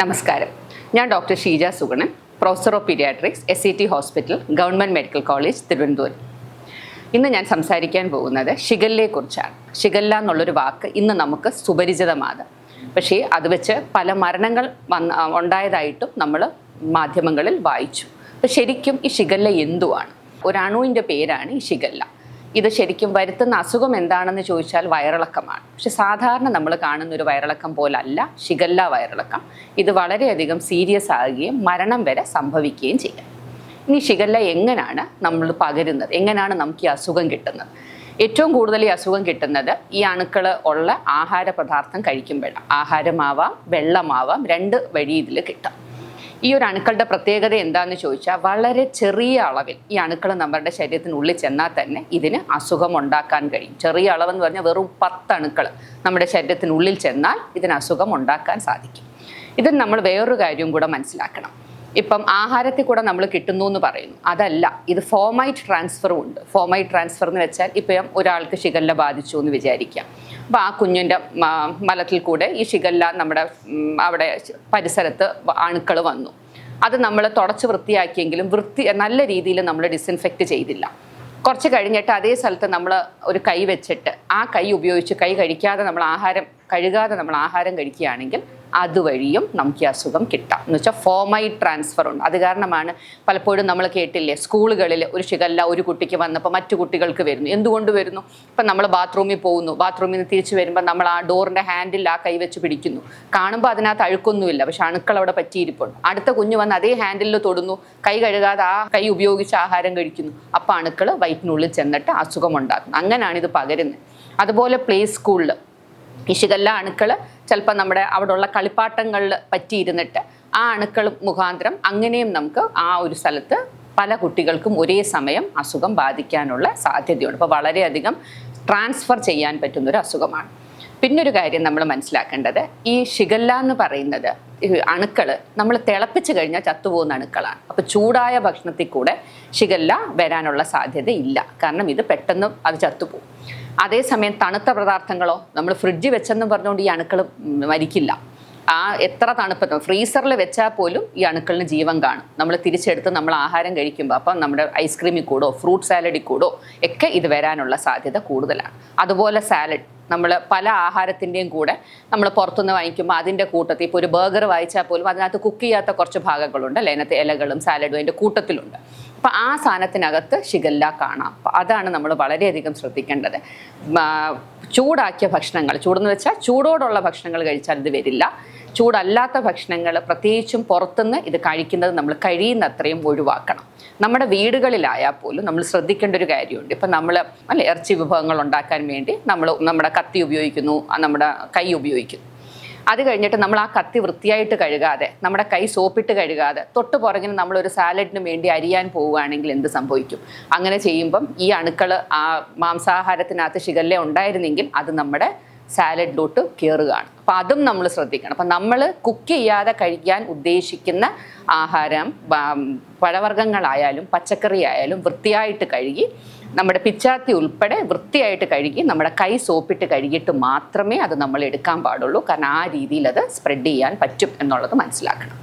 നമസ്കാരം. ഞാൻ doctor Sheeja Suganan, professor of paediatrics, SCT hospital, government medical college, Thiruvananthapuram. ഇന്ന് ഞാൻ സംസാരിക്കാൻ പോകുന്നത് ഷിഗല്ലയെക്കുറിച്ചാണ്. ഷിഗല്ല എന്നുള്ളൊരു വാക്ക് ഇന്ന് നമുക്ക് സുപരിചിതമാണ്. പക്ഷേ അത് വെച്ച് പല മരണങ്ങൾ ഉണ്ടായതായിട്ടും നമ്മൾ മാധ്യമങ്ങളിൽ വായിച്ചു. അപ്പോൾ ശരിക്കും ഈ ഷിഗല്ല എന്തുവാണ്? ഒരണുവിൻ്റെ പേരാണ് ഈ ഷിഗല്ല. ഇത് ശരിക്കും വരുത്തുന്ന അസുഖം എന്താണെന്ന് ചോദിച്ചാൽ വയറിളക്കമാണ്. പക്ഷെ സാധാരണ നമ്മൾ കാണുന്ന ഒരു വയറിളക്കം പോലല്ല ഷിഗല്ല വയറിളക്കം. ഇത് വളരെയധികം സീരിയസ് ആകുകയും മരണം വരെ സംഭവിക്കുകയും ചെയ്യും. ഇനി ഷിഗല്ല എങ്ങനെയാണ് നമ്മൾ പകരുന്നത്, എങ്ങനെയാണ് നമുക്ക് ഈ അസുഖം കിട്ടുന്നത്? ഏറ്റവും കൂടുതൽ ഈ അസുഖം കിട്ടുന്നത് ഈ അണുക്കൾ ഉള്ള ആഹാര പദാർത്ഥം കഴിക്കുമ്പോഴാണ്. ആഹാരമാവാം, വെള്ളമാവാം, രണ്ട് വഴി ഇതിൽ കിട്ടാം. ഈ ഒരു അണുക്കളുടെ പ്രത്യേകത എന്താണെന്ന് ചോദിച്ചാൽ വളരെ ചെറിയ അളവിൽ ഈ അണുക്കൾ നമ്മുടെ ശരീരത്തിനുള്ളിൽ ചെന്നാൽ തന്നെ ഇതിന് അസുഖം ഉണ്ടാക്കാൻ കഴിയും. ചെറിയ അളവെന്ന് പറഞ്ഞാൽ വെറും 10 അണുക്കൾ നമ്മുടെ ശരീരത്തിനുള്ളിൽ ചെന്നാൽ ഇതിന് അസുഖം ഉണ്ടാക്കാൻ സാധിക്കും. ഇതിന് നമ്മൾ വേറൊരു കാര്യവും കൂടെ മനസ്സിലാക്കണം. ഇപ്പം ആഹാരത്തിൽ കൂടെ നമ്മൾ കിട്ടുന്നു എന്ന് പറയുന്നു, അതല്ല, ഇത് ഫോമൈറ്റ് ട്രാൻസ്ഫറും ഉണ്ട്. ഫോമൈറ്റ് ട്രാൻസ്ഫർ എന്ന് വെച്ചാൽ ഇപ്പം ഒരാൾക്ക് ഷിഗല്ല ബാധിച്ചു എന്ന് വിചാരിക്കാം. അപ്പോൾ ആ കുഞ്ഞിൻ്റെ മലത്തിൽ കൂടെ ഈ ഷിഗല്ല നമ്മുടെ അവിടെ പരിസരത്ത് അണുക്കൾ വന്നു. അത് നമ്മൾ തുടച്ച് വൃത്തിയാക്കിയെങ്കിലും നല്ല രീതിയിൽ നമ്മൾ ഡിസിൻഫെക്റ്റ് ചെയ്തില്ല. കുറച്ച് കഴിഞ്ഞിട്ട് അതേ സ്ഥലത്ത് നമ്മൾ ഒരു കൈ വെച്ചിട്ട് ആ കൈ ഉപയോഗിച്ച് കൈ കഴുകാതെ നമ്മൾ ആഹാരം കഴിക്കുകയാണെങ്കിൽ അതുവഴിയും നമുക്ക് ഈ അസുഖം കിട്ടാം. എന്ന് വെച്ചാൽ ഫോമൈറ്റ് ട്രാൻസ്ഫർ ഉണ്ട്. അത് കാരണമാണ് പലപ്പോഴും നമ്മൾ കേട്ടില്ലേ, സ്കൂളുകളിൽ ഒരു ഷിഗല്ല ഒരു കുട്ടിക്ക് വന്നപ്പോൾ മറ്റു കുട്ടികൾക്ക് വരുന്നു. എന്തുകൊണ്ട് വരുന്നു? ഇപ്പം നമ്മൾ ബാത്റൂമിൽ പോകുന്നു, ബാത്റൂമിൽ നിന്ന് തിരിച്ചു വരുമ്പോൾ നമ്മൾ ആ ഡോറിൻ്റെ ഹാൻഡിൽ ആ കൈ വെച്ച് പിടിക്കുന്നു. കാണുമ്പോൾ അതിനകത്ത് അഴുക്കൊന്നുമില്ല, പക്ഷെ അണുക്കൾ അവിടെ പറ്റിയിരിപ്പുണ്ട്. അടുത്ത കുഞ്ഞ് വന്ന് അതേ ഹാൻഡിലിൽ തൊടുന്നു, കൈ കഴുകാതെ ആ കൈ ഉപയോഗിച്ച് ആഹാരം കഴിക്കുന്നു. അപ്പോൾ അണുക്കൾ വയറ്റിനുള്ളിൽ ചെന്നിട്ട് അസുഖം ഉണ്ടാക്കുന്നു. അങ്ങനെയാണ് ഇത് പകരുന്നത്. അതുപോലെ പ്ലേ സ്കൂളിൽ ഈ ഷിഗല്ല അണുക്കൾ ചിലപ്പോൾ നമ്മുടെ അവിടെയുള്ള കളിപ്പാട്ടങ്ങളിൽ പറ്റിയിരുന്നിട്ട് ആ അണുക്കൾ മുഖാന്തരം അങ്ങനെയും നമുക്ക് ആ ഒരു സ്ഥലത്ത് പല കുട്ടികൾക്കും ഒരേ സമയം അസുഖം ബാധിക്കാനുള്ള സാധ്യതയുണ്ട്. അപ്പോൾ വളരെയധികം ട്രാൻസ്ഫർ ചെയ്യാൻ പറ്റുന്നൊരു അസുഖമാണ്. പിന്നൊരു കാര്യം നമ്മൾ മനസ്സിലാക്കേണ്ടത്, ഈ ഷിഗല്ല എന്ന് പറയുന്നത് അണുക്കൾ നമ്മൾ തിളപ്പിച്ച് കഴിഞ്ഞാൽ ചത്തുപോകുന്ന അണുക്കളാണ്. അപ്പോൾ ചൂടായ ഭക്ഷണത്തിൽ കൂടെ ഷിഗല്ല വരാനുള്ള സാധ്യത ഇല്ല, കാരണം ഇത് പെട്ടെന്ന് അത് ചത്തുപോകും. അതേസമയം തണുത്ത പദാർത്ഥങ്ങളോ നമ്മൾ ഫ്രിഡ്ജിൽ വെച്ചെന്ന് പറഞ്ഞുകൊണ്ട് ഈ അണുക്കൾ മരിക്കില്ല. എത്ര തണുപ്പ് ഫ്രീസറിൽ വെച്ചാൽ പോലും ഈ അണുക്കളിന് ജീവൻ കാണും. നമ്മൾ തിരിച്ചെടുത്ത് നമ്മൾ ആഹാരം കഴിക്കുമ്പോൾ അപ്പം നമ്മുടെ ഐസ്ക്രീമിൽ കൂടോ ഫ്രൂട്ട് സാലഡിൽ കൂടോ ഒക്കെ ഇത് വരാനുള്ള സാധ്യത കൂടുതലാണ്. അതുപോലെ സാലഡ് നമ്മൾ പല ആഹാരത്തിൻ്റെയും കൂടെ നമ്മൾ പുറത്തുനിന്ന് വാങ്ങിക്കുമ്പോൾ അതിൻ്റെ കൂട്ടത്തിൽ ഇപ്പോൾ ഒരു ബർഗർ വാങ്ങിച്ചാൽ പോലും അതിനകത്ത് കുക്ക് ചെയ്യാത്ത കുറച്ച് ഭാഗങ്ങളുണ്ട് അല്ലേ, അതിനകത്ത് ഇലകളും സാലഡും അതിൻ്റെ കൂട്ടത്തിലുണ്ട്. അപ്പം ആ സാധനത്തിനകത്ത് ഷിഗല്ല കാണാം. അപ്പം അതാണ് നമ്മൾ വളരെയധികം ശ്രദ്ധിക്കേണ്ടത്. ചൂടാക്കിയ ഭക്ഷണങ്ങൾ, ചൂടെന്ന് വെച്ചാൽ ചൂടോടുള്ള ഭക്ഷണങ്ങൾ കഴിച്ചാൽ ഇത് വരില്ല. ചൂടല്ലാത്ത ഭക്ഷണങ്ങൾ പ്രത്യേകിച്ചും പുറത്തുനിന്ന് ഇത് കഴിക്കുന്നത് നമ്മൾ കഴിയുന്നത്രയും ഒഴിവാക്കണം. നമ്മുടെ വീടുകളിലായാൽ പോലും നമ്മൾ ശ്രദ്ധിക്കേണ്ട ഒരു കാര്യമുണ്ട്. ഇപ്പം നമ്മൾ ഇറച്ചി വിഭവങ്ങൾ ഉണ്ടാക്കാൻ വേണ്ടി നമ്മുടെ കത്തി ഉപയോഗിക്കുന്നു, നമ്മുടെ കൈ ഉപയോഗിക്കുന്നു. അത് കഴിഞ്ഞിട്ട് നമ്മൾ ആ കത്തി വൃത്തിയായിട്ട് കഴുകാതെ, നമ്മുടെ കൈ സോപ്പിട്ട് കഴുകാതെ തൊട്ട് പുറകിന് നമ്മളൊരു സാലഡിന് വേണ്ടി അരിയാൻ പോവുകയാണെങ്കിൽ എന്ത് സംഭവിക്കും? അങ്ങനെ ചെയ്യുമ്പം ഈ അണുക്കൾ ആ മാംസാഹാരത്തിനകത്ത് ഷിഗല്ല ഉണ്ടായിരുന്നെങ്കിൽ അത് നമ്മുടെ സാലഡിലോട്ട് കയറുകയാണ്. അപ്പം അതും നമ്മൾ ശ്രദ്ധിക്കണം. അപ്പം നമ്മൾ കുക്ക് ചെയ്യാതെ കഴിക്കാൻ ഉദ്ദേശിക്കുന്ന ആഹാരം, പഴവർഗ്ഗങ്ങളായാലും പച്ചക്കറി ആയാലും വൃത്തിയായിട്ട് കഴുകി, നമ്മുടെ പിച്ചാത്തി ഉൾപ്പെടെ വൃത്തിയായിട്ട് കഴുകി നമ്മുടെ കൈ സോപ്പിട്ട് കഴുകിയിട്ട് മാത്രമേ അത് നമ്മൾ എടുക്കാൻ പാടുള്ളൂ. കാരണം ആ രീതിയിൽ അത് സ്പ്രെഡ് ചെയ്യാൻ പറ്റും എന്നുള്ളത് മനസ്സിലാക്കണം.